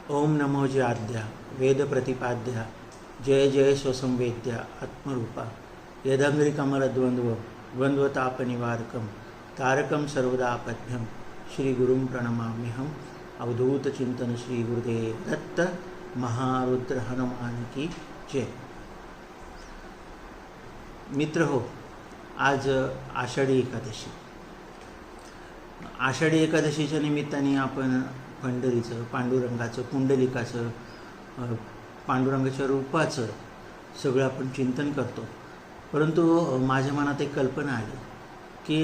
ओम नमो जय आद्या वेद प्रतिपाद्या जय जय स्वसंवेद्या आत्मरूपा यदंग्री कमलद्वंद्व द्वंद्वतापनिवारकं तारकं सर्वदापद्यं श्री गुरुं प्रणमाम्यहम्। अवधूत चिंतन श्री गुरुदेव दत्त महारुद्र हनुमान की जय। मित्र हो, आज आषाढी एकादशी. आषाढी एकादशीच्या निमित्ताने आपण पंढरीचं, पांडुरंगाचं, पुंडलिकाचं, पांडुरंगाच्या रूपाचं सगळं आपण चिंतन करतो. परंतु माझ्या मनात एक कल्पना आली की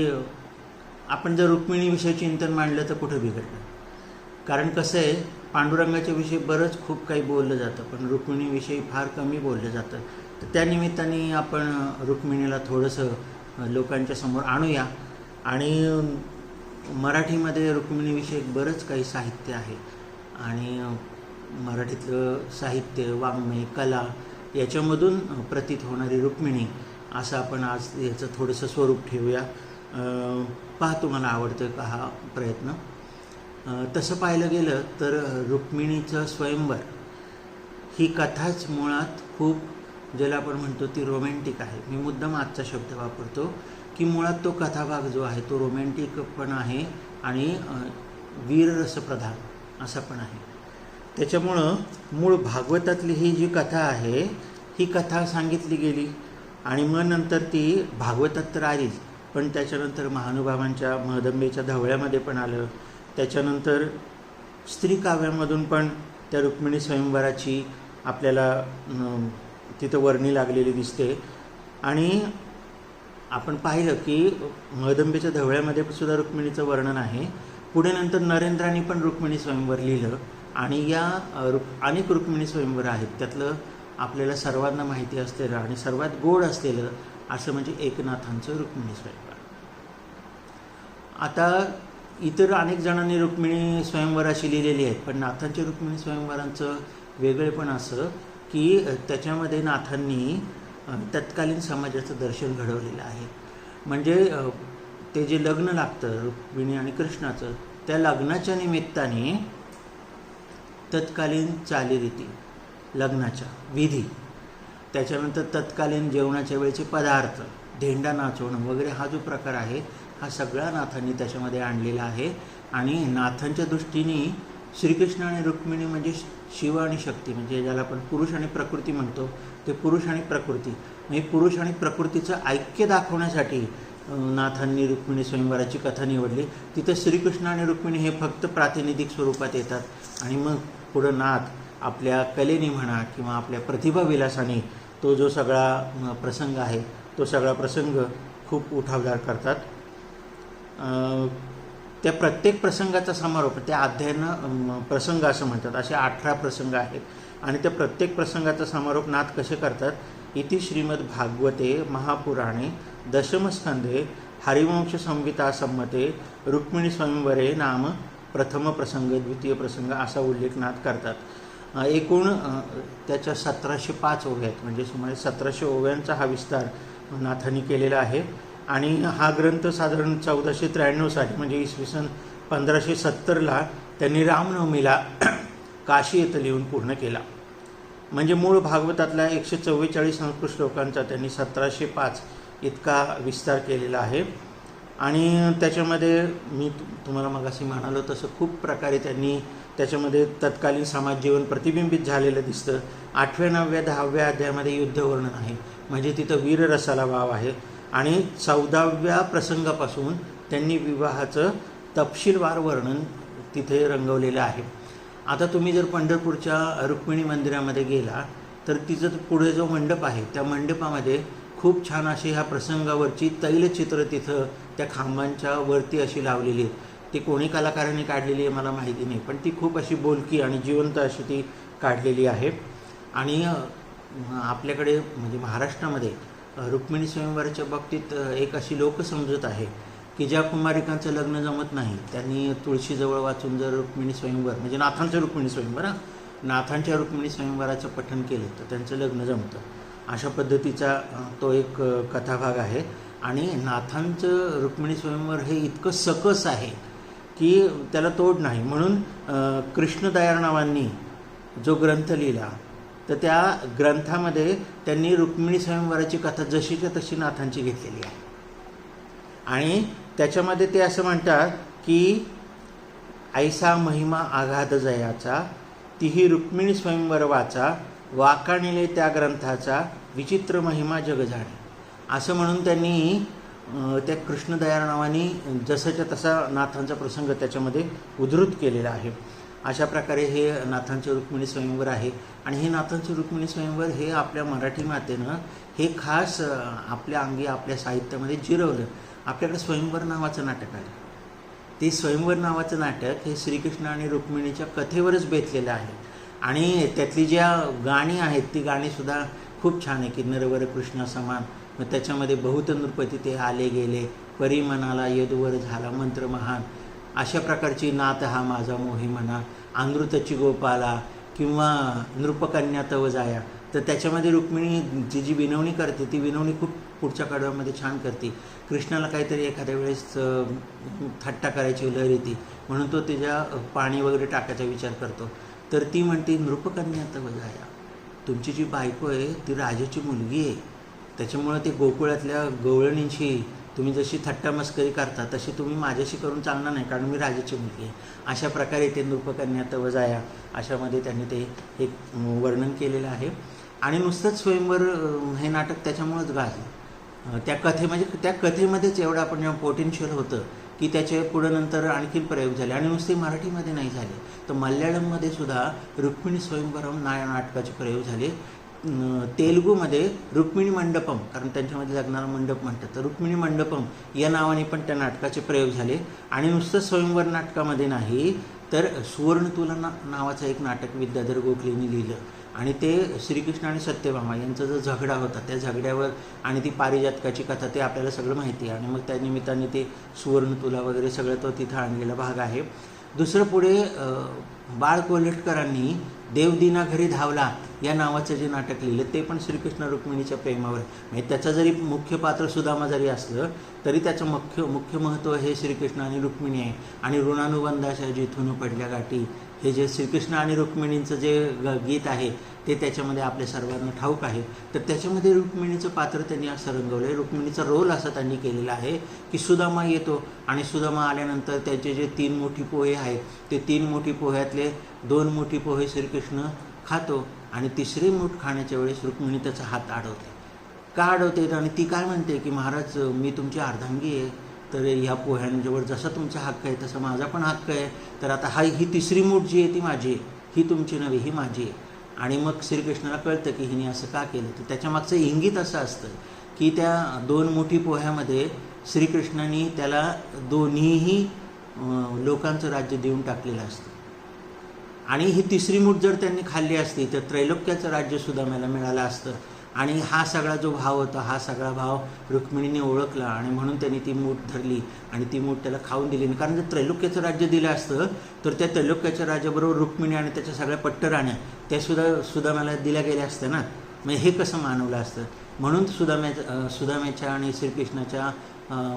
आपण जर रुक्मिणीविषयी चिंतन मांडलं तर कुठं बिघडलं. कारण कसं आहे, पांडुरंगाच्या विषयी बरंच खूप काही बोललं जातं, पण रुक्मिणीविषयी फार कमी बोललं जातं. तर त्या निमित्ताने आपण रुक्मिणीला थोडंसं लोकांच्या समोर आणूया. आणि मराठीमध्ये रुक्मिणीविषयी बरंच काही साहित्य आहे आणि मराठीतलं साहित्य, वाङ्मय, कला याच्यामधून प्रतीत होणारी रुक्मिणी असं आपण आज याचं थोडंसं स्वरूप ठेवूया. पहा तुम्हाला आवडतं का हा प्रयत्न. तसं पाहिलं गेलं तर रुक्मिणीचं स्वयंवर ही कथाच मुळात खूप, ज्याला आपण म्हणतो ती रोमॅन्टिक आहे. मी मुद्दाम आजचा शब्द वापरतो की मुळात तो कथाभाग जो आहे तो रोमॅन्टिक पण आहे आणि वीररसप्रधान असा पण आहे. त्याच्यामुळं मूळ भागवतातली ही जी कथा आहे ही कथा सांगितली गेली आणि मग नंतर ती भागवतात तर आलीच, पण त्याच्यानंतर महानुभावांच्या महदंबेच्या धवळ्यामध्ये पण आलं. त्याच्यानंतर स्त्री काव्यामधून पण त्या रुक्मिणी स्वयंवराची आपल्याला तिथं वर्णी लागलेली दिसते. आणि आपण पाहिलं की महदंबेच्या धवळ्यामध्ये सुद्धा रुक्मिणीचं वर्णन आहे. पुढे नंतर नरेंद्रांनी पण रुक्मिणी स्वयंवर लिहिलं आणि या अनेक रुक्मिणी स्वयंवर आहेत. त्यातलं आपल्याला सर्वांना माहिती असलेलं आणि सर्वात गोड असलेलं असं म्हणजे एकनाथांचं रुक्मिणी स्वयंवर. आता इतर अनेक जणांनी रुक्मिणी स्वयंवर अशी लिहिलेली आहेत, पण नाथांच्या रुक्मिणी स्वयंवरांचं वेगळेपण असं की त्याच्यामध्ये नाथांनी तत्कालीन समाजाचं दर्शन घडवलेलं आहे. म्हणजे ते जे लग्न लागतं रुक्मिणी आणि कृष्णाचं, त्या लग्नाच्या निमित्ताने तत्कालीन चालीरीती, लग्नाच्या विधी, त्याच्यानंतर तत्कालीन जेवणाच्या वेळेचे पदार्थ, धेंडा नाचवणं वगैरे हा जो प्रकार आहे हा सगळा नाथांनी त्याच्यामध्ये आणलेला आहे. आणि नाथांच्या दृष्टीने श्रीकृष्ण आणि रुक्मिणी म्हणजे शिव आणि शक्ती, म्हणजे ज्याला आपण पुरुष आणि प्रकृती म्हणतो, ते पुरुष आणि प्रकृती म्हणजे पुरुष आणि प्रकृतीचं ऐक्य दाखवण्यासाठी नाथांनी रुक्मिणी स्वयंवराची कथा निवडली. तिथं श्रीकृष्ण आणि रुक्मिणी हे फक्त प्रातिनिधिक स्वरूपात येतात आणि मग पुढं नाथ आपल्या कलेने म्हणा किंवा आपल्या प्रतिभाविलासाने तो जो सगळा प्रसंग आहे तो सगळा प्रसंग खूप उठावदार करतात. त्या प्रत्येक प्रसंगाचा समारोप, त्या अध्यायानं प्रसंग असं म्हणतात, असे 18 प्रसंग आहेत आणि त्या प्रत्येक प्रसंगाचा समारोप नाथ कसे करतात. इति श्रीमद् भागवते महापुराणे दशमस्कंधे हरिवंश संहिता संमते रुक्मिणी स्वयंवरे नाम प्रथम प्रसंग, द्वितीय प्रसंग असा उल्लेख नाथ करतात. एकूण त्याच्या 1705 ओव्या आहेत, म्हणजे सुमारे 1700 ओव्यांचा हा विस्तार नाथांनी केलेला आहे. आणि हा ग्रंथ साधारण 1493 साली म्हणजे इसवी सन 1570ला त्यांनी रामनवमीला काशी येथे लिहून पूर्ण केला. म्हणजे मूळ भागवतातल्या 144 संस्कृत श्लोकांचा त्यांनी 1705 इतका विस्तार केलेला आहे. आणि त्याच्यामध्ये मी तुम्हाला मगाशी म्हणालो तसं खूप प्रकारे त्यांनी त्याच्यामध्ये तत्कालीन समाज जीवन प्रतिबिंबित झालेलं दिसतं. 8व्या, 9व्या, 10व्या अध्यायामध्ये युद्धवर्णन आहे, म्हणजे तिथं वीररसाला वाव आहे. आणि 14व्या प्रसंगापासून त्यांनी विवाहाचं तपशीलवार वर्णन तिथे रंगवलेलं आहे. आता तुम्ही जर पंढरपूरच्या रुक्मिणी मंदिरामध्ये गेला तर तिचं पुढे जो मंडप आहे त्या मंडपामध्ये खूप छान अशी ह्या प्रसंगावरची तैलचित्र तिथं त्या खांबांच्या वरती अशी लावलेली आहेत. ती कोणी कलाकारांनी काढलेली आहे मला माहिती नाही, पण ती खूप अशी बोलकी आणि जिवंत अशी ती काढलेली आहे. आणि आपल्याकडे म्हणजे महाराष्ट्रामध्ये रुक्मिणी स्वयंवराच्या बाबतीत एक अशी लोकसमजूत आहे की ज्या कुमारिकांचं लग्न जमत नाही त्यांनी तुळशीजवळ वाचून जर रुक्मिणी स्वयंवर म्हणजे नाथांचं रुक्मिणी स्वयंवर नाथांच्या रुक्मिणी स्वयंवराचं पठण केलं तर त्यांचं लग्न जमतं. अशा पद्धतीचा तो एक कथाभाग आहे. आणि नाथांचं रुक्मिणी स्वयंवर हे इतकं सकस आहे की त्याला तोड नाही. म्हणून कृष्णदयाळ नावांनी जो ग्रंथ लिहिला, तर त्या ग्रंथामध्ये त्यांनी रुक्मिणी स्वयंवराची कथा जशीच्या तशी नाथांची घेतलेली आहे. आणि त्याच्यामध्ये ते असं म्हणतात की ऐसा महिमा आघात जयाचा, तीही रुक्मिणी स्वयंवर वाचा, वाकाणिले त्या ग्रंथाचा, विचित्र महिमा जग जाणे. असं म्हणून त्यांनी त्या कृष्णदयाळ नावाने जसंच्या तसा नाथांचा प्रसंग त्याच्यामध्ये उद्धृत केलेला आहे. अशा प्रकारे हे नाथांचे रुक्मिणी स्वयंवर आहे. आणि हे नाथांचे रुक्मिणी स्वयंवर हे आपल्या मराठी मातेनं हे खास आपल्या अंगी आपल्या साहित्यामध्ये जिरवलं. आपल्याकडे स्वयंवर नावाचं नाटक आहे. ते स्वयंवर नावाचं नाटक हे श्रीकृष्ण आणि रुक्मिणीच्या कथेवरच बेतलेलं आहे. आणि त्यातली ज्या गाणी आहेत ती गाणीसुद्धा खूप छान आहे की नरवर कृष्णा समान. मग त्याच्यामध्ये बहुत नृपती ते आले गेले, परी मनाला यदुवर झाला मंत्र महान, अशा प्रकारची नाथ हा माझा मोही म्हणा, अमृतची गोपाला किंवा नृपकन्या तव जाया. तर त्याच्यामध्ये रुक्मिणी जी विनवणी करते ती विनवणी खूप पुढच्या काळामध्ये छान करते. कृष्णाला काहीतरी एखाद्या वेळेस थट्टा करायची लहर येते म्हणून तो तिच्या पाणी वगैरे टाकायचा विचार करतो. तर ती म्हणते नृपकन्या तव जाया, तुमची जी बायको आहे ती राजाची मुलगी आहे, त्याच्यामुळं ते गोकुळातल्या गवळणींशी तुम्ही जशी थट्टा मस्करी करता तशी तुम्ही माझ्याशी करून चालणार नाही, कारण मी राजाची मुलगी आहे. अशा प्रकारे ते नृपकन्या तव जाया अशामध्ये त्यांनी ते एक वर्णन केलेलं आहे. आणि नुसतंच स्वयंवर हे नाटक त्याच्यामुळंच गाजलं. त्या कथेमध्येच एवढं आपण पोटेन्शियल होतं की त्याचे पुढं नंतर आणखीन प्रयोग झाले. आणि नुसते मराठीमध्ये नाही झाले, तर मल्याळममध्ये सुद्धा रुक्मिणी स्वयंवरम नाटकाचे प्रयोग झाले. तेलुगूमध्ये रुक्मिणी मंडपम, कारण त्यांच्यामध्ये लग्नाला मंडप म्हणतात, तर रुक्मिणी मंडपम या नावाने पण त्या नाटकाचे प्रयोग झाले. आणि नुसतं स्वयंवर नाटकामध्ये नाही तर सुवर्णतुला नावाचं एक नाटक विद्याधर गोखलेंनी लिहिलं. आणि ते श्रीकृष्ण आणि सत्यभामा यांचा जो झगडा होता त्या झगड्यावर आणि ती पारिजातकाची कथा ते आपल्याला सगळं माहिती आहे. आणि मग त्या निमित्ताने ते सुवर्णतुला वगैरे सगळं तो तिथं आणलेला भाग आहे. दुसरं पुढे बाळ कोल्हटकरांनी देवदिना घरी धावला या नावाचं जे नाटक लिहिलं ते पण श्रीकृष्ण रुक्मिणीच्या प्रेमावर. म्हणजे त्याचं जरी मुख्य पात्र सुदामा जरी असलं तरी त्याचं मुख्य महत्त्व हे श्रीकृष्ण आणि रुक्मिणी आहे. आणि ऋणानुबंधाच्या जिथून पडल्या गाठी हे जे श्रीकृष्ण आणि रुक्मिणींचं जे गीत आहे ते त्याच्यामध्ये आपल्या सर्वांना ठाऊक आहे. तर त्याच्यामध्ये रुक्मिणीचं पात्र त्यांनी असं रंगवलं आहे. रुक्मिणीचा रोल असा त्यांनी केलेला आहे की सुदामा येतो आणि सुदामा आल्यानंतर त्याचे जे 3 मोठी पोहे आहेत ते 3 मोठी पोह्यातले 2 मोठी पोहे श्रीकृष्ण खातो आणि तिसरे मूठ खाण्याच्या वेळेस रुक्मिणी त्याचा हात अडवते. का अडवते? आणि ती काय म्हणते की महाराज मी तुमची अर्धांगी आहे, तर ह्या पोह्यांजवळ जसा तुमचा हक्क आहे तसा माझा पण हक्क आहे. तर आता ही तिसरी मूठ जी आहे ती माझी आहे, ही तुमची नव्हे, ही माझी आहे. आणि मग श्रीकृष्णाला कळतं की हिने असं का केलं. तर त्याच्यामागचं इंगित असं असतं की त्या 2 मोठी पोह्यामध्ये श्रीकृष्णाने त्याला दोन्हीही लोकांचं राज्य देऊन टाकलेलं असतं. आणि ही तिसरी मूठ जर त्यांनी खाल्ली असती तर त्रैलोक्याचं राज्य सुदाम्याला मिळालं असतं. आणि हा सगळा जो भाव होता हा सगळा भाव रुक्मिणीने ओळखला आणि म्हणून त्यांनी ती मूठ धरली आणि ती मूठ त्याला खाऊन दिली नाही. कारण जर त्रैलोक्याचं राज्य दिलं असतं तर त्या त्रैलोक्याच्या राज्याबरोबर रुक्मिणी आणि त्याच्या सगळ्या पट्टराण्या त्यासुद्धा सुदाम्याला दिल्या गेल्या असत्या ना. म्हणजे हे कसं मानवलं असतं. म्हणून सुदाम्याच्या आणि श्रीकृष्णाच्या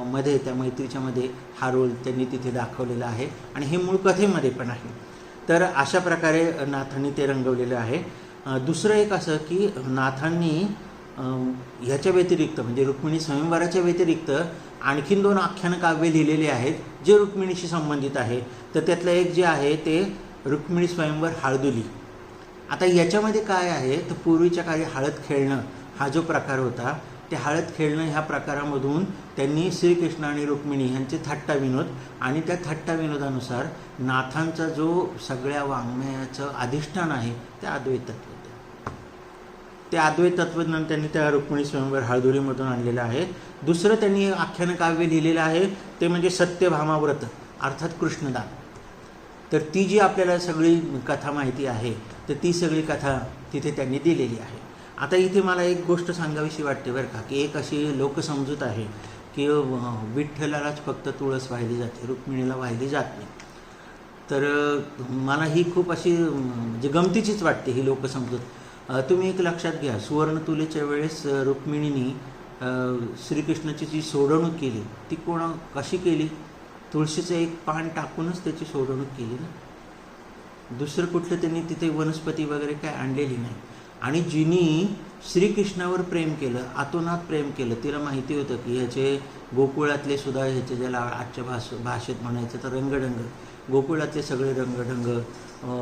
मध्ये त्या मैत्रीच्या मध्ये हा रोल त्यांनी तिथे दाखवलेला आहे. आणि हे मूळ कथेमध्ये पण आहे. तर अशा प्रकारे नाथांनी ते रंगवलेलं आहे. दुसरं एक असं की नाथांनी ह्याच्या व्यतिरिक्त म्हणजे रुक्मिणी स्वयंवराच्या व्यतिरिक्त आणखीन 2 आख्यानकाव्ये लिहिलेली आहेत जे रुक्मिणीशी संबंधित आहे. तर त्यातलं एक जे आहे ते रुक्मिणी स्वयंवर हळदुली. आता याच्यामध्ये काय आहे तर पूर्वीच्या काळी हळद खेळणं हा जो प्रकार होता ते हळद खेळणं ह्या प्रकारामधून त्यांनी श्रीकृष्ण आणि रुक्मिणी यांचे थट्टा विनोद आणि त्या थट्टा विनोदानुसार नाथांचा जो सगळ्या वाङ्मयाचं अधिष्ठान आहे ते अद्वैत तत्व. ते अद्वैत तत्वज्ञान त्यांनी त्या रुक्मिणी स्वयंवर हळदुलीमधून आणलेलं आहे. दुसरं त्यांनी आख्यानकाव्य लिहिलेलं आहे ते म्हणजे सत्यभामाव्रत अर्थात कृष्णदान. तर ती जी आपल्याला सगळी कथा माहिती आहे तर ती सगळी कथा तिथे त्यांनी दिलेली आहे. आता इथे मला एक गोष्ट सांगावीशी वाटते बरं का, की एक अशी लोकसमजूत आहे की विठ्ठलालाच फक्त तुळस वाहिली जाते, रुक्मिणीला वाहिली जात नाही. तर मला ही खूप अशी म्हणजे गमतीचीच वाटते ही लोकसमजूत. तुम्ही एक लक्षात घ्या, सुवर्णतुलेच्या वेळेस रुक्मिणीने श्रीकृष्णाची जी सोडवणूक केली ती कशी केली? तुळशीचं एक पान टाकूनच त्याची सोडवणूक केली ना. दुसरं कुठलं त्यांनी तिथे वनस्पती वगैरे काय आणलेली नाही. आणि जिनी श्रीकृष्णावर प्रेम केलं, आतोनात प्रेम केलं, तिला माहिती होतं की ह्याचे गोकुळातले सुद्धा ह्याचे ज्याला आजच्या भाषेत म्हणायचं तर रंगढंग, गोकुळातले सगळे रंगढंग,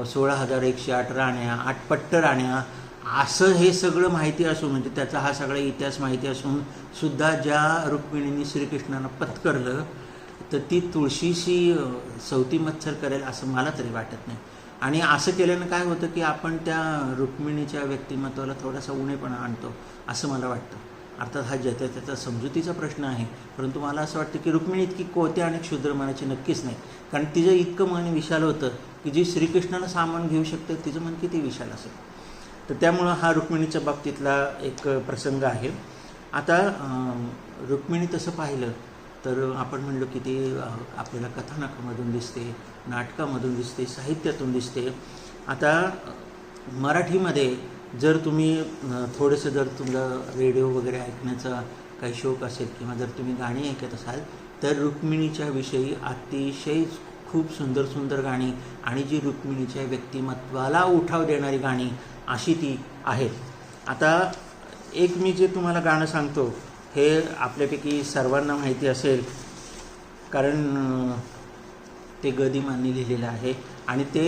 16,108 राण्या, 8 पट्ट राण्या, असं हे सगळं माहिती असून, म्हणजे त्याचा हा सगळा इतिहास माहिती असून सुद्धा ज्या रुक्मिणींनी श्रीकृष्णानं पत्करलं तर ती तुळशीशी सवती मत्सर करेल असं मला तरी वाटत नाही. आणि असं केल्यानं काय होतं की आपण त्या रुक्मिणीच्या व्यक्तिमत्वाला थोडासा उणेपणा आणतो असं मला वाटतं. अर्थात हा ज्याच्या त्याचा समजुतीचा प्रश्न आहे, परंतु मला असं वाटतं की रुक्मिणी इतकी कोत्या आणि क्षुद्र मनाची नक्कीच नाही. कारण तिचं इतकं मन विशाल होतं की जी श्रीकृष्णाला सामावून घेऊ शकते तिचं मन किती विशाल असेल. तर त्यामुळं हा रुक्मिणीच्या बाबतीतला एक प्रसंग आहे. आता रुक्मिणी तसं पाहिलं तर आपण म्हणलो की ती आपल्याला कथानकामधून दिसते, नाटकामधून दिसते, साहित्यातून दिसते. आता मराठीमध्ये जर तुम्ही थोडंसं जर तुमचा रेडिओ वगैरे ऐकण्याचा काही शौक असेल किंवा जर तुम्ही गाणी ऐकत असाल तर रुक्मिणीच्या विषयी अतिशय खूप सुंदर सुंदर गाणी आणि जी रुक्मिणीच्या व्यक्तिमत्वाला उठाव देणारी गाणी अशी ती आहेत. आता एक मी जे तुम्हाला गाणं सांगतो हे आपल्यापैकी सर्वांना माहिती असेल, कारण ते गदिमांनी लिहिलेलं आहे आणि ते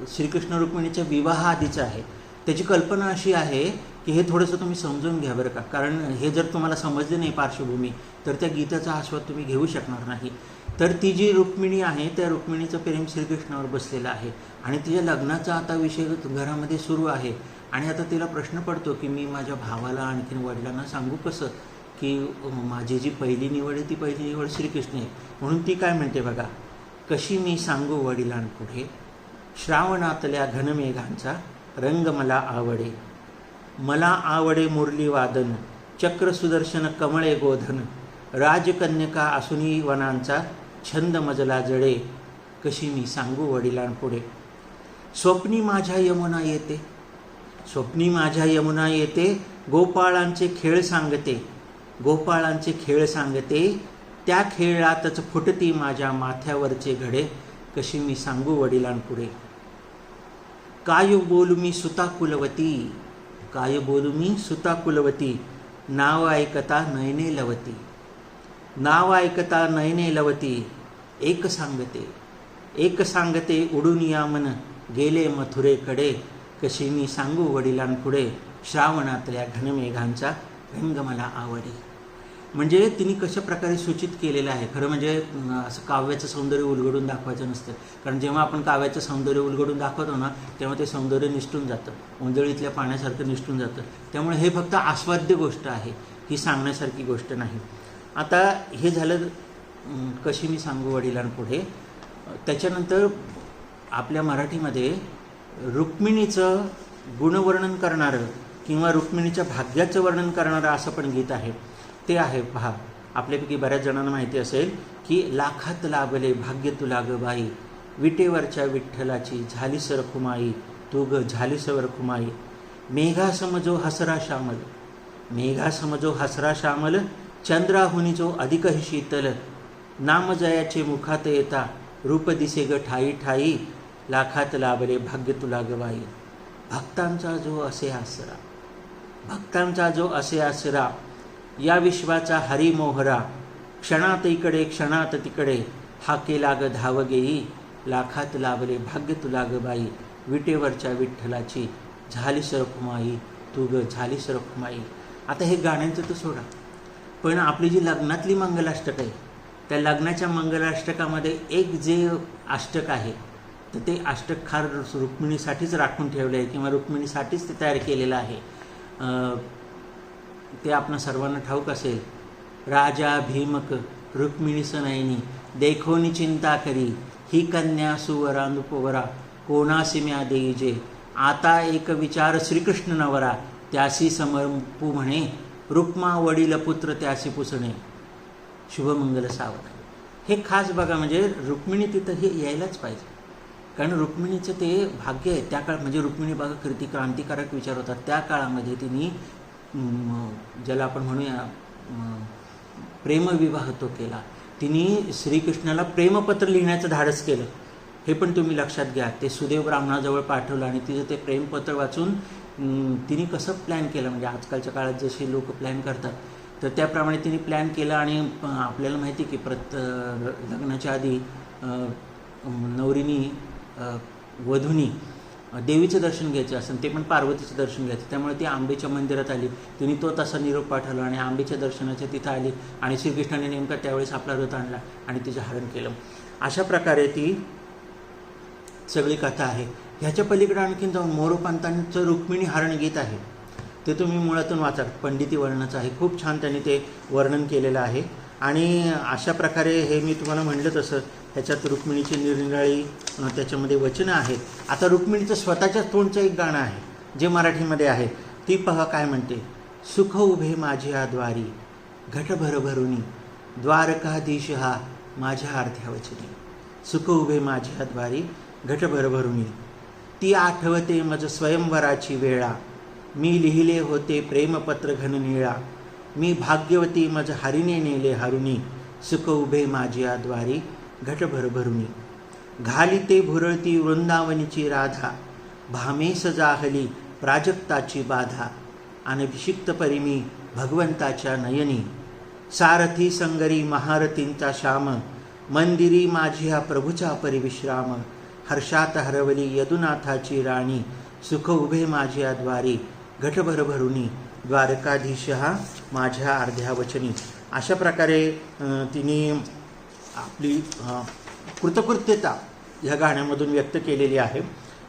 श्रीकृष्ण रुक्मिणीच्या विवाहाआधीचं आहे. त्याची कल्पना अशी आहे की हे थोडंसं तुम्ही समजून घ्या बरं का, कारण हे जर तुम्हाला समजले नाही पार्श्वभूमी तर त्या गीताचा आस्वाद तुम्ही घेऊ शकणार नाही. तर ती जी रुक्मिणी आहे त्या रुक्मिणीचं प्रेम श्रीकृष्णावर बसलेलं आहे आणि तिच्या लग्नाचा आता विषय घरामध्ये सुरू आहे. आणि आता तिला प्रश्न पडतो की मी माझ्या भावाला आणखीन वडिलांना सांगू कसं की माझी जी पहिली निवड आहे ती पहिली निवड श्रीकृष्ण आहे. म्हणून ती काय म्हणते बघा, कशी मी सांगू वडिलांपुढे, श्रावणातल्या घनमेघांचा रंग मला आवडे, मला आवडे मुरली वादन, चक्र सुदर्शन कमळे गोधन, राजकन्यका असूनी वनांचा छंद मजला जडे, कशी मी सांगू वडिलांपुढे. स्वप्नी माझ्या यमुना येते, स्वप्नी माझ्या यमुना येते, गोपाळांचे खेळ सांगते, गोपाळांचे खेळ सांगते, त्या खेळातच फुटती माझ्या माथ्यावरचे घडे, कशी मी सांगू वडिलांपुढे. काय बोलू मी सुता कुलवती, काय बोलू मी सुता कुलवती, नाव ऐकता नयने लवती, नाव ऐकता नयने लवती, एक सांगते, एक सांगते उडून या मन, गेले मथुरेकडे, कशी मी सांगू वडिलांपुढे, श्रावणातल्या घनमेघांचा रंग मला आवडे. म्हणजे तिने कशा प्रकारे सूचित केलेलं आहे. खरं म्हणजे असं काव्याचं सौंदर्य उलगडून दाखवायचं नसतं, कारण जेव्हा आपण काव्याचं सौंदर्य उलगडून दाखवतो ना तेव्हा ते सौंदर्य निष्ठून जातं, उंजळीतल्या पाण्यासारखं निष्ठून जातं. त्यामुळे हे फक्त आस्वाद्य गोष्ट आहे, ही सांगण्यासारखी गोष्ट नाही. आता हे झालं कशी मी सांगू वडिलांपुढे. त्याच्यानंतर आपल्या मराठीमध्ये रुक्मिणीचं गुणवर्णन करणारं किंवा रुक्मिणीच्या भाग्याचं वर्णन करणारं असं पण गीत आहे. ते आहे पहा, आपल्यापैकी बऱ्याच जणांना माहिती असेल की लाखात लाभले भाग्य तुला ग बाई, विटेवरच्या विठ्ठलाची झाली सर खुमाई, तू ग झाली सवर खुमाई, मेघा समजो हसरा श्यामल, मेघा समजो हसरा श्यामल, चंद्राहुनी जो अधिकही शीतल, नाम जयाचे मुखात येता, रूप दिसे ग ठाई ठाई, लाखात लाभले भाग्य तुला ग बाई. भक्तांचा जो असे आसरा, भक्तांचा जो असे आसरा, या विश्वाचा हरी मोहरा, क्षणात इकडे क्षणात तिकडे, हा केला ग धाव गेई, लाखात लाभले भाग्य तुला ग बाई, विटेवरच्या विठ्ठलाची झाली सरखुमाई, तू ग झाली सरखुमाई. आता हे गाण्यांचं तर सोडा, पण आपली जी लग्नातली मंगलाष्टक आहे त्या लग्नाच्या मंगलाष्टकामध्ये एक जे अष्टक आहे तर ते अष्टक खार रुक्मिणीसाठीच राखून ठेवलं आहे किंवा रुक्मिणीसाठीच ते तयार केलेलं आहे. ते आपण सर्वांना ठाऊक असेल. राजा भीमक रुक्मिणी सनयनी, देखोनी चिंता करी, ही कन्या सुवरानुपवरा, कोणासी म्या देईजे, आता एक विचार श्रीकृष्ण नवरा, त्यासी समर्पू म्हणे, रुक्मा वडील पुत्र त्यासी पुसणे, शुभमंगल सावरा. हे खास बघा, म्हणजे रुक्मिणी तिथं हे यायलाच पाहिजे, कारण रुक्मिणीचं ते भाग्य आहे. त्या काळात म्हणजे रुक्मिणी बघा किती क्रांतिकारक विचार होतात. त्या काळामध्ये तिने ज्याला आपण म्हणूया प्रेमविवाह तो केला. तिने श्रीकृष्णाला प्रेमपत्र लिहिण्याचं धाडस केलं. हे पण तुम्ही लक्षात घ्या. ते सुदेव ब्राह्मणाजवळ पाठवलं आणि तिचं ते प्रेमपत्र वाचून तिने कसं प्लॅन केलं, म्हणजे आजकालच्या काळात जसे लोक प्लॅन करतात तर त्याप्रमाणे तिने प्लॅन केलं. आणि आपल्याला माहिती की लग्नाच्या आधी नवरीनी वधूनी देवीचं दर्शन घ्यायचं असं, ते पण पार्वतीचं दर्शन घ्यायचं. त्यामुळे ती आंबेच्या मंदिरात आली, तिने तो तसा निरोप पाठवला आणि आंबेच्या दर्शनाच्या तिथं आली आणि श्रीकृष्णाने नेमका त्यावेळेस आपला रथ आणला आणि तिचं हरण केलं. अशा प्रकारे ती सगळी कथा आहे. ह्याच्या पलीकडे आणखीन जाऊन मोरोपंतांचं रुक्मिणी हरण गीत आहे, ते तुम्ही मुळातून वाचा, पंडिती वर्णनाचं आहे, खूप छान त्यांनी ते वर्णन केलेलं आहे. आणि अशा प्रकारे हे मी तुम्हाला म्हटलं तसं ह्याच्यात रुक्मिणीची निरनिराळी त्याच्यामध्ये वचनं आहेत. आता रुक्मिणीचं स्वतःच्याच तोंडचं एक गाणं आहे जे मराठीमध्ये आहे, ती पहा काय म्हणते. सुख उभे माझ्या द्वारी घटभर भरुनी, द्वारकाधीश हा माझ्या अर्ध्या वचनी. सुख उभे माझ्या द्वारी घटभर भरुनी, ती आठवते मज स्वयंवराची वेळा, मी लिहिले होते प्रेमपत्र घननिळा, मी भाग्यवती मज हरिणे नेले हरुणी, सुख उभे माझ्या द्वारी घटभर भरुनी. घालिते भुरळती वृंदावनीची राधा, भामेस जाहली प्राजक्ताची बाधा, अनभिषिक्त परिमी भगवंताच्या नयनी, सारथी संगरी महारथींचा श्याम, मंदिरी माझ्या प्रभूचा परिविश्राम, हर्षात हरवली यदुनाथाची राणी, सुख उभे माझ्या द्वारी घटभर भरुनी, द्वारकाधीश हा माझ्या अर्ध्या वचनी. अशा प्रकारे तिने आपली कृतकृत्यता ह्या गाण्यामधून व्यक्त केलेली आहे.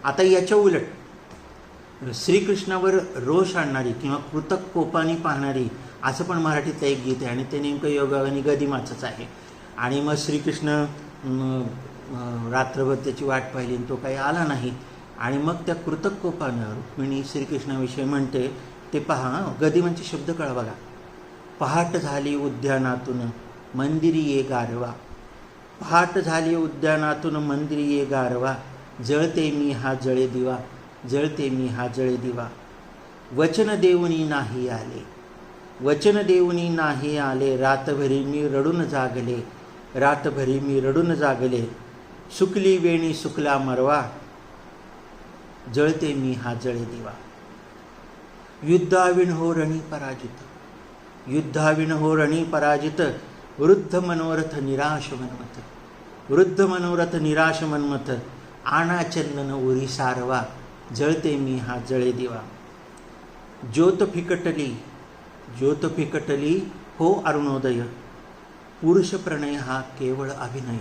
आता याच्या उलट श्रीकृष्णावर रोष आणणारी किंवा कृतक कोपाने पाहणारी असं पण मराठीतलं एक गीत आहे आणि ते नेमकं योगावनी गदिमाचंच आहे. आणि मग श्रीकृष्ण रात्रभर त्याची वाट पाहिली आणि तो काही आला नाही आणि मग त्या कृतक कोपानं रुक्मिणी श्रीकृष्णाविषयी म्हणते ते पहा. गदिमांचे शब्द कळा बघा. पहाट झाली उद्यानातून मंदिरी ये गारवा, पहाट झाली उद्यानातून मंदिरी ये गारवा, जळते मी हा जळे दिवा, जळते मी हा जळे दिवा, वचन देऊनी नाही आले, वचन देऊनी नाही आले, रातभरी मी रडून जागले, रातभरी मी रडून जागले, सुकली वेणी सुकला मरवा, जळते मी हा जळे दिवा. युद्धाविण हो रणी पराजित, युद्धाविण हो रणी पराजित, वृद्ध मनोरथ निराश मनमत, वृद्ध मनोरथ निराश मनमत, आणा चंदन उरी सारवा, जळते मी हा जळे दिवा. ज्योत फिकटली, ज्योत फिकटली हो अरुणोदय, पुरुष प्रणय हा केवळ अभिनय,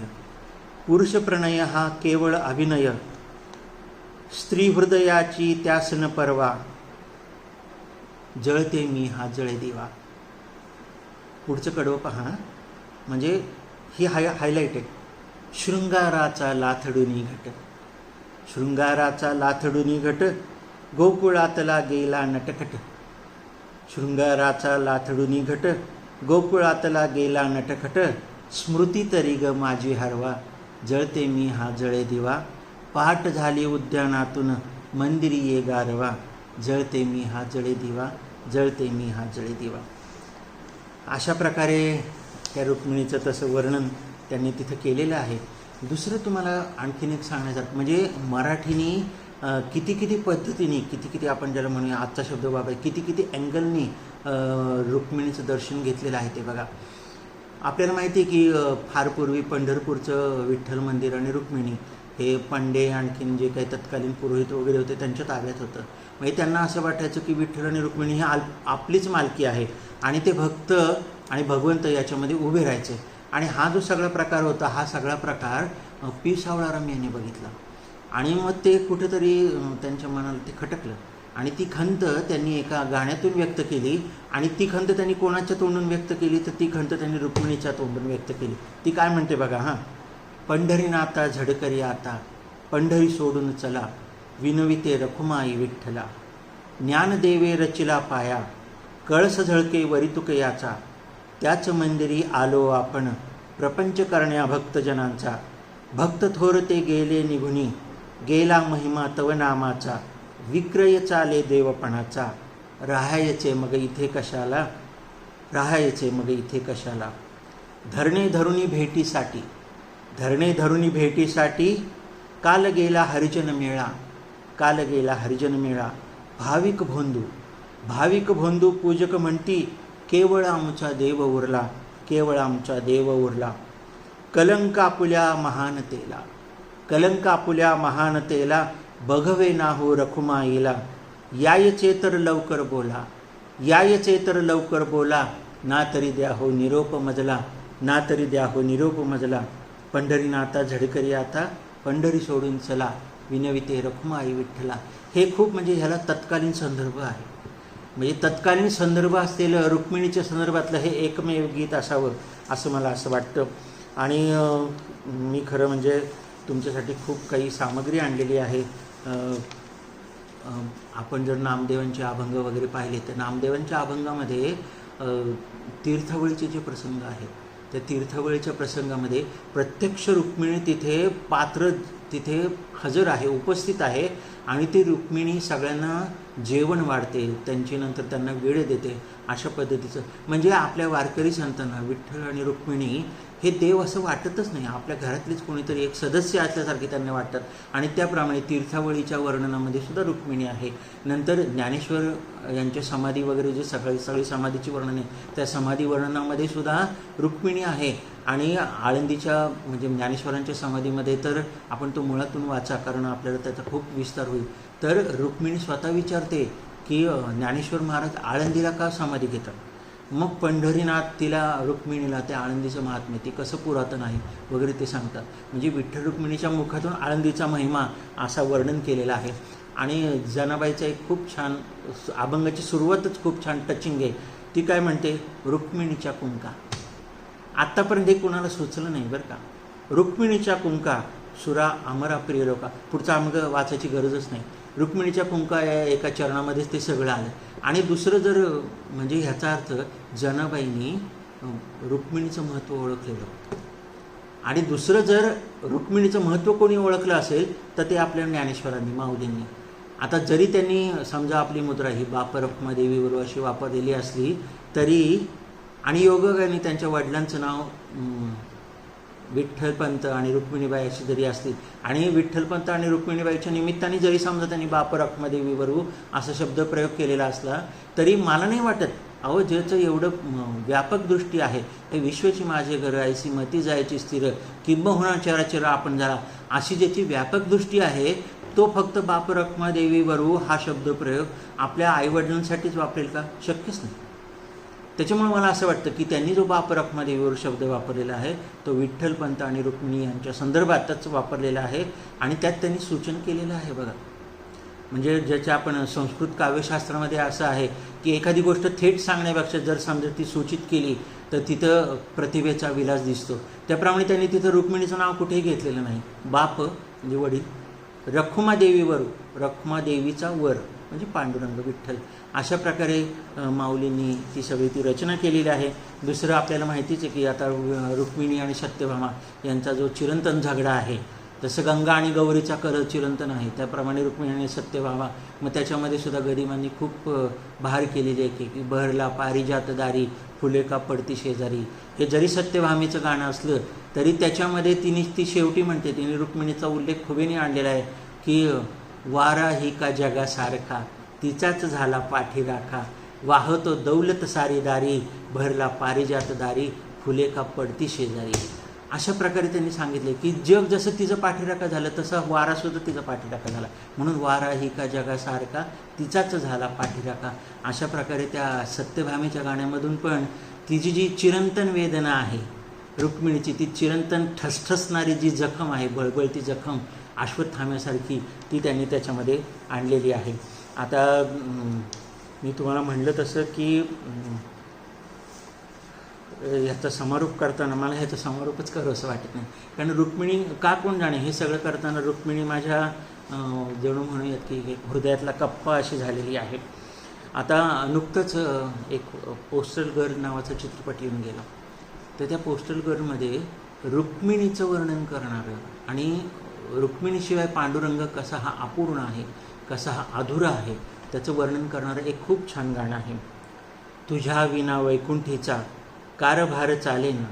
पुरुष प्रणय हा केवळ अभिनय, स्त्री हृदयाची त्यास न परवा, जळते मी हा जळे दिवा. पुढचं कडवं पहा, म्हणजे ही हायलाईट आहे. शृंगाराचा लाथडुनी घट, शृंगाराचा लाथडुनी घट, गोकुळातला गेला नटखट, शृंगाराचा लाथडुनी घट, गोकुळातला गेला नटखट, स्मृती तरी ग माझी हरवा, जळते मी हा जळे दिवा. पहाट झाली उद्यानातून मंदिरी ये गारवा, जळते मी हा जळे दिवा, जळते मी हा जळे दिवा. अशा प्रकारे त्या रुक्मिणीचं तसं वर्णन त्यांनी तिथं केलेलं आहे. दुसरं तुम्हाला आणखीन एक सांगण्यासारखं म्हणजे मराठीने किती किती पद्धतीने, किती किती आपण ज्याला म्हणूया आजचा शब्द वापर, किती किती अँगलनी रुक्मिणीचं दर्शन घेतलेलं आहे ते बघा. आपल्याला माहिती आहे की फार पूर्वी पंढरपूरचं विठ्ठल मंदिर आणि रुक्मिणी हे पांडे आणखीन जे काही तत्कालीन पुरोहित वगैरे होते त्यांच्या ताब्यात होतं. म्हणजे त्यांना असं वाटायचं की विठ्ठल आणि रुक्मिणी ही आपलीच मालकी आहे आणि ते भक्त आणि भगवंत याच्यामध्ये उभे राहायचे. आणि हा जो सगळा प्रकार होता, हा सगळा प्रकार पी सावळाराम यांनी बघितला आणि मग ते कुठेतरी त्यांच्या मनाला ते खटकलं आणि ती खंत त्यांनी एका गाण्यातून व्यक्त केली. आणि ती खंत त्यांनी कोणाच्या तोंडून व्यक्त केली तर ती खंत त्यांनी रुक्मिणीच्या तोंडून व्यक्त केली. ती काय म्हणते बघा. हां, पंढरीनाथा झडकरी आता, पंढरी सोडून चला, विनविते रखुमाई विठ्ठला, ज्ञानदेवे रचिला पाया, कळस झळके वरितुके याचा, त्याच मंदिरी आलो आपण, प्रपंच करण्या भक्तजनांचा, भक्त थोर ते गेले निघुनी, गेला महिमा तव नामाचा, विक्रय चाले देवपणाचा, राहायचे मग इथे कशाला, राहायचे मग इथे कशाला. धरणे धरुणी भेटीसाठी, धरणे धरुणी भेटीसाठी, काल गेला हरिजन मेळा, काल गेला हरिजन मेळा, भाविक भोंदू पूजक म्हणती, केवळ आमचा देव उरला, केवळ आमचा देव उरला. कलंक आपुल्या महानतेला, कलंक आपुल्या महानतेला, बघवे नाहो रखुमाईला. यायचे तर लवकर बोला, यायचे तर लवकर बोला, ना तरी द्या हो निरोप मजला, ना तरी द्या हो निरोप मजला. पंढरीनाथा झडकरी आता, पंढरी सोडून चला, विनविते रखुमाई विठ्ठला. हे खूप म्हणजे ह्याला तत्कालीन संदर्भ आहे. म्हणजे तत्कालीन संदर्भ असलेलं रुक्मिणीच्या संदर्भातलं हे एकमेव गीत असावं असं मला असं वाटतं. आणि मी खरं म्हणजे तुमच्यासाठी खूप काही सामग्री आणलेली आहे. आपण जर नामदेवांचे अभंग वगैरे पाहिले तर नामदेवांच्या अभंगामध्ये तीर्थवळीचे जे प्रसंग आहेत, त्या तीर्थवळीच्या प्रसंगामध्ये प्रत्यक्ष रुक्मिणी तिथे पात्र तिथे हजर आहे, उपस्थित आहे. आणि ती रुक्मिणी सगळ्यांना जेवण वाढते, त्यांची नंतर त्यांना वेळ देते. अशा पद्धतीचं म्हणजे आपल्या वारकरी संतांना विठ्ठल आणि रुक्मिणी हे देव असं वाटतच नाही, आपल्या घरातलेच कोणीतरी एक सदस्य असल्यासारखे त्यांना वाटतात. आणि त्याप्रमाणे तीर्थावळीच्या वर्णनामध्ये सुद्धा रुक्मिणी आहे. नंतर ज्ञानेश्वर यांच्या समाधी वगैरे जे सगळी समाधीची वर्णन आहे, त्या समाधी वर्णनामध्ये सुद्धा रुक्मिणी आहे. आणि आळंदीच्या म्हणजे ज्ञानेश्वरांच्या समाधीमध्ये तर आपण तो मुळातून वाचा, कारण आपल्याला त्याचा खूप विस्तार होईल. तर रुक्मिणी स्वतः विचारते की ज्ञानेश्वर महाराज आळंदीला का समाधी घेतात. मग पंढरीनाथ तिला रुक्मिणीला त्या आळंदीचं महात्म्य ती कसं पुरातन आहे वगैरे ते सांगतात. म्हणजे विठ्ठल रुक्मिणीच्या मुखातून आळंदीचा महिमा असा वर्णन केलेला आहे. आणि जनाबाईचा एक खूप छान अभंगाची सुरुवातच खूप छान टचिंग आहे. ती काय म्हणते, रुक्मिणीच्या कुंका. आत्तापर्यंत हे कुणाला सुचलं नाही बरं का. रुक्मिणीच्या कुंका सुरा अमरा प्रिय लोका. पुढचा अभंग वाचायची गरजच नाही. रुक्मिणीच्या कुंका या एका चरणामध्येच ते सगळं आलं. आणि दुसरं जर म्हणजे ह्याचा अर्थ जनाबाईंनी रुक्मिणीचं महत्त्व ओळखलेलं होतं. आणि दुसरं जर रुक्मिणीचं महत्त्व कोणी ओळखलं असेल तर ते आपल्या ज्ञानेश्वरांनी, माऊलींनी. आता जरी त्यांनी समजा आपली मुद्रा ही बाप रखुमादेवीवर अशी वापरलेली असली तरी, आणि योगायोगाने त्यांच्या वडिलांचं नाव विठ्ठलपंत आणि रुक्मिणीबाई अशी जरी असतील, आणि विठ्ठलपंत आणि रुक्मिणीबाईच्या निमित्ताने जरी समजा त्यांनी बाप रखुमादेवीवरू असा शब्दप्रयोग केलेला असला तरी मला नाही वाटत, अहो ज्याचं एवढं व्यापक दृष्टी आहे, हे विश्वची माझे घर ऐसी मती जायची स्थिर, किंबहुना चराचर आपण जरा, अशी ज्याची व्यापक दृष्टी आहे तो फक्त बाप रखुमादेवीवरू हा शब्दप्रयोग आपल्या आईवडिलांसाठीच वापरेल का? शक्यच नाही. त्याच्यामुळे मला असं वाटतं की त्यांनी जो बाप रखुमादेवीवर शब्द वापरलेला आहे तो विठ्ठलपंत आणि रुक्मिणी यांच्या संदर्भातच वापरलेला आहे. आणि त्यात त्यांनी सूचन केलेलं आहे बघा. म्हणजे ज्याच्या आपण संस्कृत काव्यशास्त्रामध्ये असं आहे की एखादी गोष्ट थेट सांगण्यापेक्षा जर समजा ती सूचित केली तर तिथं प्रतिभेचा विलास दिसतो. त्याप्रमाणे त्यांनी तिथं रुक्मिणीचं नाव कुठेही घेतलेलं नाही. बाप म्हणजे वडील, रखुमादेवीवर, रखुमादेवीचा वर म्हणजे पांडुरंग विठ्ठल, अशा प्रकारे माऊलींनी ती सगळी ती रचना केलेली आहे. दुसरं आपल्याला माहितीच आहे की आता रुक्मिणी आणि सत्यभामा यांचा जो चिरंतन झगडा आहे, जसं गंगा आणि गौरीचा चिरंतन आहे त्याप्रमाणे रुक्मिणी आणि सत्यभामा, मग त्याच्यामध्ये सुद्धा गरिबांनी खूप बहार केलेली आहे की बहरला पारिजात दारी, फुले का पडती शेजारी. हे जरी सत्यभामेचं गाणं असलं तरी त्याच्यामध्ये ती शेवटी म्हणते, तिने रुक्मिणीचा उल्लेख खुबेने आणलेला आहे की वारा ही का जगासारखा, तिचाच झाला पाठीराखा, वाहतो दौलत सारी दारी, भरला पारिजात दारी, फुले का पडती शेजारी. अशा प्रकारे त्यांनी सांगितले की जग जसं तिचं पाठीराखा झालं तसं वारासुद्धा तिचा पाठीराखा झाला, म्हणून वारा ही का जगासारखा, तिचाच झाला पाठीराखा. अशा प्रकारे त्या सत्यभामेच्या गाण्यामधून पण तिची जी चिरंतन वेदना आहे रुक्मिणीची, ती चिरंतन ठसठसणारी जी जखम आहे, बळबळती जखम अश्वत्थाम्यासारखी, ती त्यांनी त्याच्यामध्ये आणलेली आहे. आता मी तुम्हाला म्हणलं तसं की ह्याचा समारोप करताना मला ह्याचा समारोपच करावं असं वाटत नाही, कारण रुक्मिणी का कोण जाणे, हे सगळं करताना रुक्मिणी माझ्या जणू म्हणूयात की हृदयातला कप्पा अशी झालेली आहे. आता नुकतंच एक पोस्टल गर्ल नावाचा चित्रपट येऊन गेला, तर त्या पोस्टल गर्लमध्ये रुक्मिणीचं वर्णन करणारं आणि रुक्मिणीशिवाय पांडुरंग कसा हा अपूर्ण आहे, कसा हा अधुरा आहे, त्याचं वर्णन करणारं एक खूप छान गाणं आहे. तुझ्या विना वैकुंठीचा कारभार चालेना,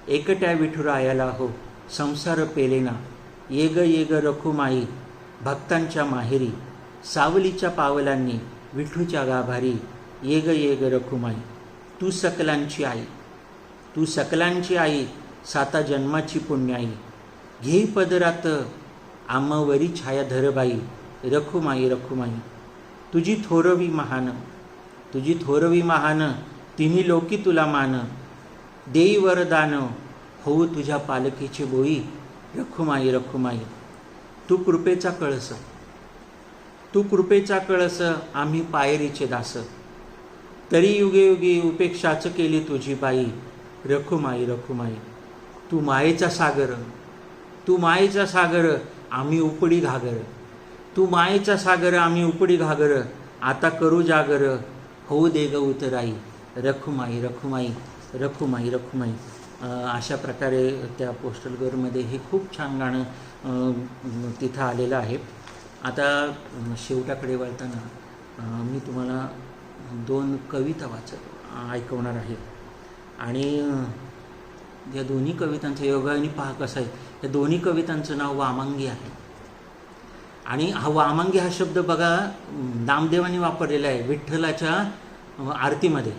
एकट्या विठुरायाला हो संसार पेलेना, ये ग रखुमाई भक्तांच्या माहेरी, सावलीच्या पावलांनी विठूच्या गाभारी, ये ग रखुमाई, तू सकलांची आई, तू सकलांची आई, साता जन्माची पुण्याई, घेई पदरात आमवरी छाया धरबाई, रखुमाई रखुमाई, तुझी थोरवी महान, तुझी थोरवी महान, तिन्ही लोकी तुला मान, देई वरदान, होऊ तुझ्या पालखीची बोई, रखुमाई रखुमाई, तू कृपेचा कळस, तू कृपेचा कळस, आम्ही पायरीचे दास, तरी युगे युगे उपेक्षाच केली तुझी बाई, रखुमाई रखुमाई, तू मायेचा सागर, तू मायेचा सागर, आम्ही उपडी घागर, तू मायेचा सागर, आम्ही उपडी घागर, आता करू जागर, होऊ दे ग उतराई, रखुमाई रखुमाई, रखुमाई रखुमाई. अशा प्रकारे त्या पोस्टल गर्लमध्ये हे खूप छान गाणं तिथं आलेलं आहे. आता शेवटाकडे वळताना मी तुम्हाला 2 कविता ऐकवणार आहे आणि या दोन्ही कवितांचं योगाने पहा कसं आहे. या दोन्ही कवितांचं नाव वामांगी आहे आणि हा वामांगी हा शब्द बघा नामदेवांनी वापरलेला आहे विठ्ठलाच्या आरतीमध्ये.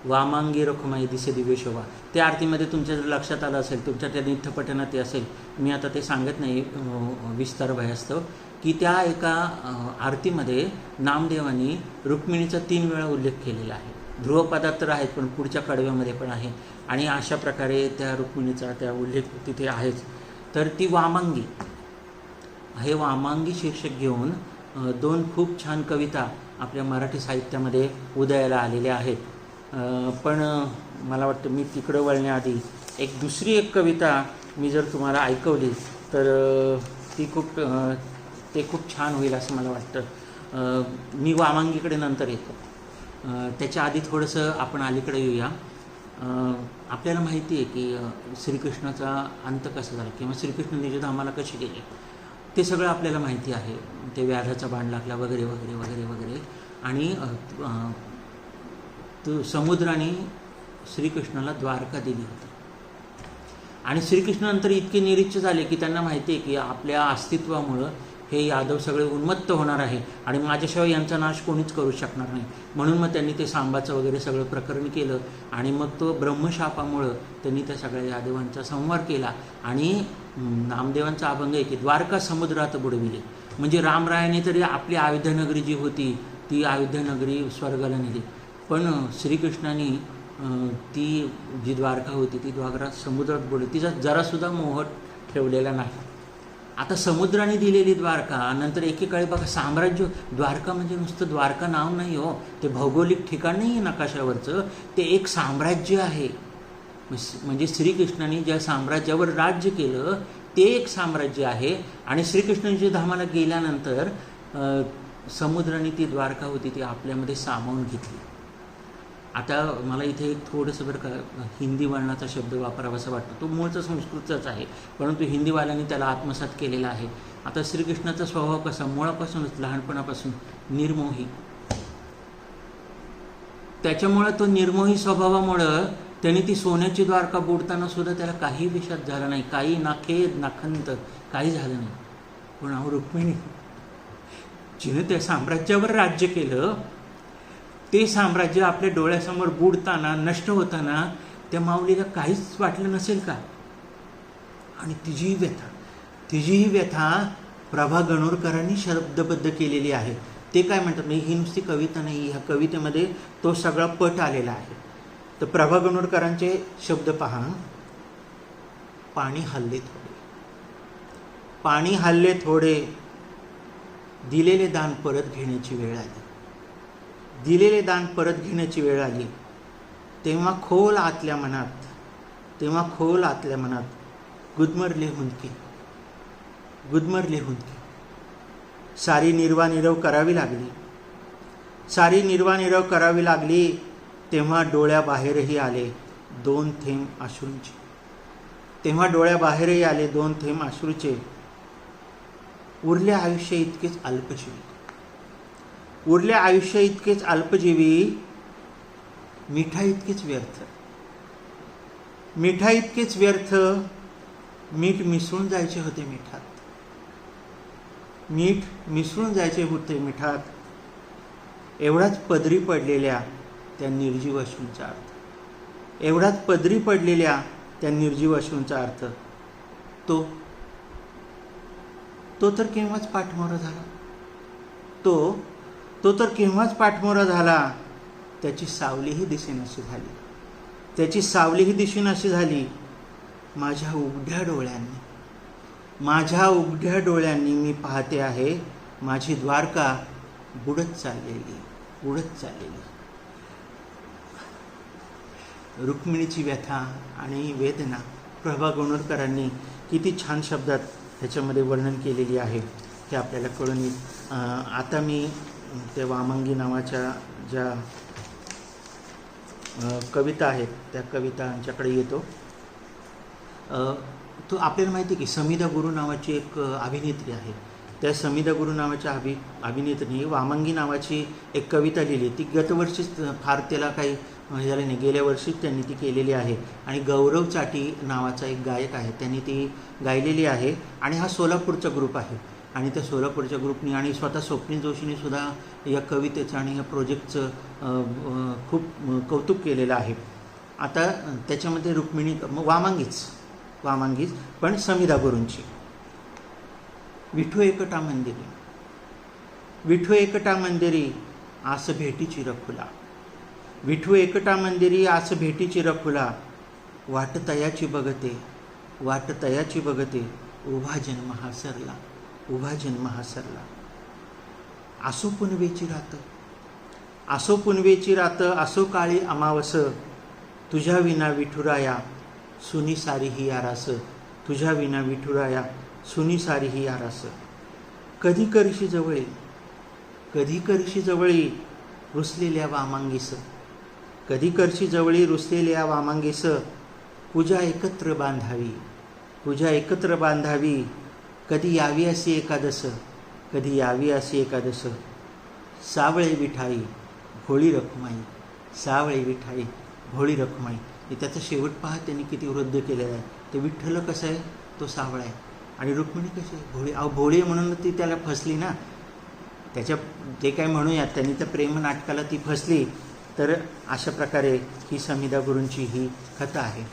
वामांगी रखुमाई दिसे दिव्य शोभा, त्या आरतीमध्ये तुमच्या जर लक्षात आलं असेल, तुमच्या त्या नित्यपठणात ते असेल, मी आता ते सांगत नाही विस्तार भयास्तव, की त्या एका आरतीमध्ये नामदेवांनी रुक्मिणीचा 3 वेळा उल्लेख केलेला आहे. ध्रुवपदात तर आहेत पण पुढच्या कडव्यामध्ये पण आहे आणि अशा प्रकारे त्या रुक्मिणीचा त्या उल्लेख तिथे आहेच. तर ती वामांगी, हे वामांगी शीर्षक घेऊन 2 खूप छान कविता आपल्या मराठी साहित्यामध्ये उदयाला आलेल्या आहेत. पण मला वाटतं मी तिकडं वळण्याआधी दुसरी एक कविता मी जर तुम्हाला ऐकवली तर ती खूप छान होईल असं मला वाटतं. मी वामांगीकडे नंतर येतो. त्याच्या आधी थोडंसं आपण अलीकडे येऊया. आपल्याला माहिती आहे की श्रीकृष्णाचा अंत कसा झाला किंवा श्रीकृष्ण निजधामाला कसे गेले ते सगळं आपल्याला माहिती आहे. ते व्याधाचा बाण लागला वगैरे वगैरे वगैरे वगैरे आणि तो समुद्राने श्रीकृष्णाला द्वारका दिली होती आणि श्रीकृष्णानंतर इतके निरीच्छ झाले की त्यांना माहिती आहे की आपल्या अस्तित्वामुळं हे यादव सगळे उन्मत्त होणार आहे आणि माझ्याशिवाय यांचा नाश कोणीच करू शकणार नाही. म्हणून मग त्यांनी ते सांबाचं वगैरे सगळं प्रकरण केलं आणि मग तो ब्रह्मशापामुळं त्यांनी त्या सगळ्या यादवांचा संहार केला आणि नामदेवांचा अभंग आहे की द्वारका समुद्रात बुडविले. म्हणजे रामरायाने तरी आपली अयोध्यानगरी जी होती ती अयोध्यानगरी स्वर्गाला नेली, पण श्रीकृष्णाने ती जी द्वारका होती ती द्वारका समुद्रात बुडली, तिचा जरासुद्धा मोह ठेवलेला नाही. आता समुद्राने दिलेली द्वारका नंतर एकेकाळी बघा साम्राज्य, द्वारका म्हणजे नुसतं द्वारका नाव नाही हो, ते भौगोलिक ठिकाण नाही आहे नकाशावरचं, ते एक साम्राज्य आहे. म्हणजे श्रीकृष्णाने ज्या साम्राज्यावर राज्य केलं ते एक साम्राज्य आहे आणि श्रीकृष्णांच्या धामाला गेल्यानंतर समुद्राने ती द्वारका होती ती आपल्यामध्ये सामावून घेतली. आता मला इथे एक थोडंसं बरं का हिंदी वळणाचा शब्द वापरावा असं वाटतं. तो मूळचा संस्कृतचाच आहे परंतु हिंदीवाल्यांनी त्याला आत्मसात केलेला आहे. आता श्रीकृष्णाचा स्वभाव कसा, मुळापासूनच लहानपणापासून निर्मोही, त्याच्यामुळं तो निर्मोही स्वभावामुळं त्याने ती सोन्याची द्वारका बुडताना सुद्धा त्याला काही विषाद झाला नाही, काही नाखेद नाखंत काही झालं नाही. पण अहो रुक्मिणी जिने त्या साम्राज्यावर राज्य केलं ते साम्राज्य आपल्या डोळ्यासमोर बुडताना नष्ट होताना त्या माऊलीला काहीच वाटलं नसेल का? आणि तिचीही व्यथा प्रभा गणोरकरांनी शब्दबद्ध केलेली आहे. ते काय म्हणतात, म्हणजे ही नुसती कविता नाही, ह्या कवितेमध्ये तो सगळा पट आलेला आहे. तर प्रभा गणोरकरांचे शब्द पहा. पाणी हल्ले थोडे, दिलेले दान परत घेण्याची वेळ आली. तेव्हा खोल आतल्या मनात गुदमरले हुंदके. सारी निर्वानिरव करावी लागली. तेव्हा डोळ्याबाहेरही आले 2 थेंब अश्रूचे. उरले आयुष्य इतकेच अल्पजीवी, मिठा इतकेच व्यर्थ. मीठ मिसळून जायचे होते मिठात. मीठ मिसळून जायचे होते मिठात, एवढाच पदरी पडलेल्या त्या निर्जीव अश्रूंचा अर्थ, एवढाच पदरी पडलेल्या त्या निर्जीव अश्रूंचा अर्थ. तो तर केव्हाच पाठमोरा झाला, तो तर केव्हाच पाठमोरा झाला. त्याची सावलीही दिसेनाशी झाली, त्याची सावलीही दिसेनाशी झाली. माझ्या उघड्या डोळ्यांनी मी पाहते आहे माझी द्वारका बुडत चाललेली. रुक्मिणीची व्यथा आणि वेदना प्रभा गोणोरकरांनी किती छान शब्दात ह्याच्यामध्ये वर्णन केलेली आहे हे आपल्याला कळून येईल. आता मी त्या वामंगी नावाच्या ज्या कविता आहेत त्या कवितांच्याकडे येतो. तो आपल्याला माहिती आहे की समिधा गुरु नावाची एक अभिनेत्री आहे. त्या समिधा गुरु नावाच्या अभिनेत्रीने वामंगी नावाची एक कविता लिहिली. ती गतवर्षीच फार त्याला काही झालं नाही, गेल्या वर्षीच त्यांनी ती केलेली आहे. आणि गौरव चाटी नावाचा एक गायक आहे, त्यांनी ती गायलेली आहे. आणि हा सोलापूरचा ग्रुप आहे. आणि त्या सोलापूरच्या ग्रुपनी आणि स्वतः स्वप्नील जोशीने सुद्धा या कवितेचं आणि या प्रोजेक्टचं खूप कौतुक केलेलं आहे. आता त्याच्यामध्ये रुक्मिणी वामांगीच पण समिधा गुरूंची. विठू एकटा मंदिरी आस भेटीची रखुला, विठू एकटा मंदिरी आस भेटीची रखुला. वाट तयाची बघते उभा जन्म हा सरला. असो पुनवेची रात असो काळी अमावस, तुझ्या विना विठुराया सुनी सारी ही आरास. तुझ्या विना विठुराया सुनी सारी ही आरास. कधी करशी जवळी रुसलेल्या वामांगीस, कधी करशी जवळी रुसलेल्या वामांगीस. पूजा एकत्र बांधावी कधी यावी अशी एकादश. सावळे विठाई भोळी रखुमाई. त्याचा शेवट पहा त्यांनी किती वृद्ध केलेला आहे. ते विठ्ठल कसं आहे, तो सावळा आहे. आणि रुक्मिणी कशी आहे, भोळी म्हणून ती त्याला फसली ना. त्याच्या जे काय म्हणूयात त्यांनी त्या प्रेम नाटकाला ती फसली. तर अशा प्रकारे ही समिधा गुरूंची ही कथा आहे.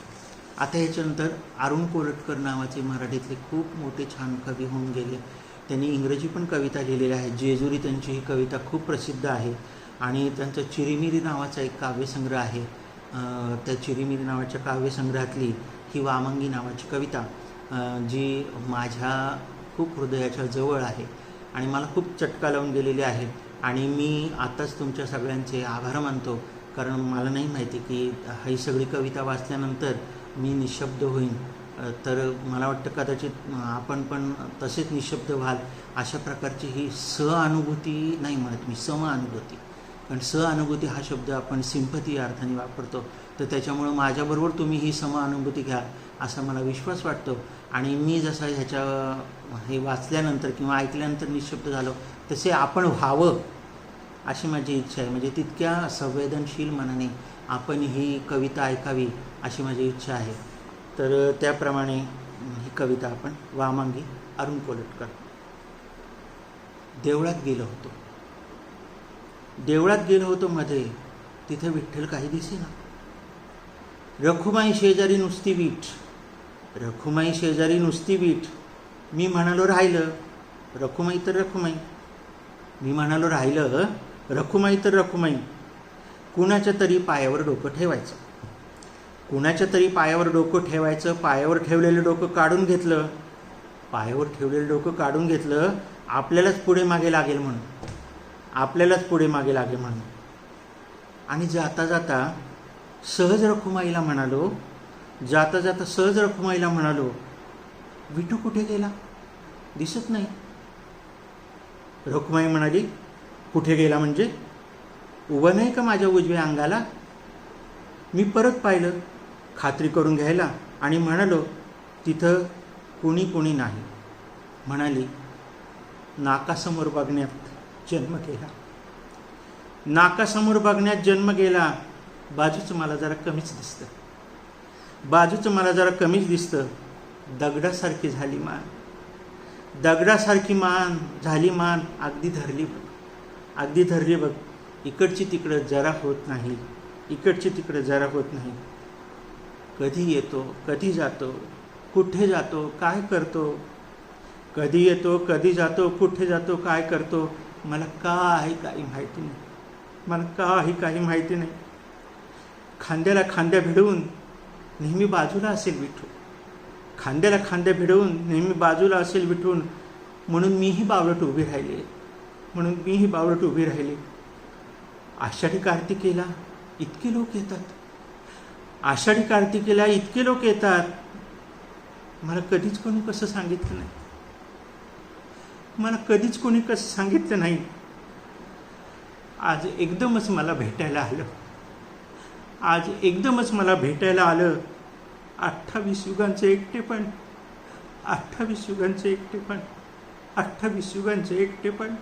आता ह्याच्यानंतर अरुण कोलटकर नावाचे मराठीतले खूप मोठे छान कवी होऊन गेले. त्यांनी इंग्रजी पण कविता लिहिलेल्या आहेत. जेजुरी त्यांची ही कविता खूप प्रसिद्ध आहे. आणि त्यांचं चिरीमिरी नावाचा एक काव्यसंग्रह आहे. त्या चिरीमिरी नावाच्या काव्यसंग्रहातली ही वामंगी नावाची कविता जी माझ्या खूप हृदयाच्या जवळ आहे आणि मला खूप चटका लावून गेलेली आहे. आणि मी आताच तुमच्या सगळ्यांचे आभार मानतो, कारण मला नाही माहिती की ही सगळी कविता वाचल्यानंतर मी निशब्द होईन. तर मला वाटतं कदाचित आपण पण तसेच निशब्द व्हाल. अशा प्रकारची ही सहानुभूती नाही म्हणत मी, समानुभूती. कारण सहानुभूती हा शब्द आपण सिंपथी या अर्थाने वापरतो. तर त्याच्यामुळं माझ्याबरोबर तुम्ही ही समानुभूती घ्या असा मला विश्वास वाटतो. आणि मी जसं हे वाचल्यानंतर किंवा ऐकल्यानंतर निशब्द झालो तसे आपण व्हावं अशी माझी इच्छा आहे. म्हणजे तितक्या संवेदनशील मनाने आपण ही कविता ऐकावी अशी माझी इच्छा आहे. तर त्याप्रमाणे ही कविता आपण वामंगी अरुण कोलटकर. देवळात गेलो होतो मध्ये, तिथे विठ्ठल काही दिसेना. रखुमाई शेजारी नुसती वीट. मी म्हणालो राहिलं रखुमाई तर रखुमाई. कुणाच्या तरी पायावर डोकं ठेवायचं. पायावर ठेवलेलं डोकं काढून घेतलं. आपल्यालाच पुढे मागे लागेल म्हणून. आणि जाता जाता सहज रखुमाईला म्हणालो, विठू कुठे गेला, दिसत नाही. रखुमाई म्हणाली, कुठे गेला म्हणजे उभा नाही का माझ्या उजव्या अंगाला. मी परत पाहिलं खात्री करून घ्यायला आणि म्हणालो, तिथं कुणी नाही. म्हणाली, नाकासमोर बघण्यात जन्म गेला. बाजूचं मला जरा कमीच दिसतं. दगडासारखी झाली मान. दगडासारखी मान झाली मान, अगदी धरली बघ, अगदी धरली बघ. इकडची तिकडं जरा होत नाही, इकडची तिकडं जरा होत नाही. कधी येतो, कधी जातो, कुठे जातो, काय करतो, कधी येतो, कधी जातो, कुठे जातो, काय करतो, मला काही माहिती नाही, मला काही माहिती नाही. खांद्याला खांद्या भिडवून नेहमी बाजूला असेल विठू, खांद्याला खांद्या भिडवून नेहमी बाजूला असेल विठून. म्हणून मीही बावळट उभी राहिले, म्हणून मीही बावळट उभी राहिले. आषाढी कार्तिकेला इतके लोक येतात, आषाढी कार्तिकेला इतके लोक येतात. मला कधीच कोणी कसं सांगितलं नाही, मला कधीच कोणी कसं सांगितलं नाही. आज एकदमच मला भेटायला आलं, आज एकदमच मला भेटायला आलं. 28 युगांचे एकटेपण, 28 युगांचे एकटेपण, 28 युगांचे एकटेपण.